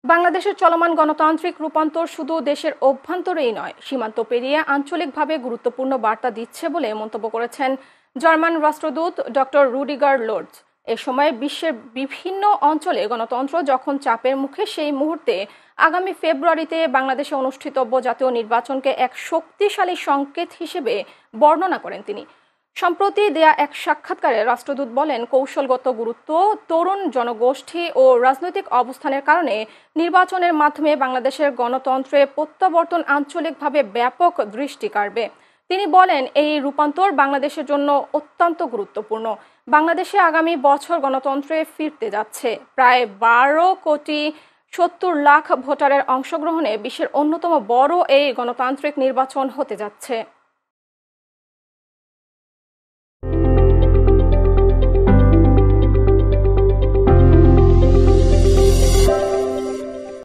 বাংলাদেশের চলমান গণতান্ত্রিক রূপান্তর শুধু দেশের অভ্যন্তরেই নয়, সীমান্ত পেরিয়ে আঞ্চলিকভাবে গুরুত্বপূর্ণ বার্তা দিচ্ছে বলে মন্তব্য করেছেন জার্মান রাষ্ট্রদূত ডক্টর রুডিগার লোর্জ। এ সময় বিশ্বের বিভিন্ন অঞ্চলে গণতন্ত্র যখন চাপের মুখে, সেই মুহূর্তে আগামী ফেব্রুয়ারিতে বাংলাদেশে অনুষ্ঠিতব্য জাতীয় নির্বাচনকে এক শক্তিশালী সংকেত হিসেবে বর্ণনা করেন তিনি। সম্প্রতি দেয়া এক সাক্ষাৎকারে রাষ্ট্রদূত বলেন, কৌশলগত গুরুত্ব, তরুণ জনগোষ্ঠী ও রাজনৈতিক অবস্থানের কারণে নির্বাচনের মাধ্যমে বাংলাদেশের গণতন্ত্রে প্রত্যাবর্তন আঞ্চলিকভাবে ব্যাপক দৃষ্টি কাড়বে। তিনি বলেন, এই রূপান্তর বাংলাদেশের জন্য অত্যন্ত গুরুত্বপূর্ণ। বাংলাদেশে আগামী বছর গণতন্ত্রে ফিরতে যাচ্ছে। প্রায় 12,70,00,000 ভোটারের অংশগ্রহণে বিশ্বের অন্যতম বড় এই গণতান্ত্রিক নির্বাচন হতে যাচ্ছে।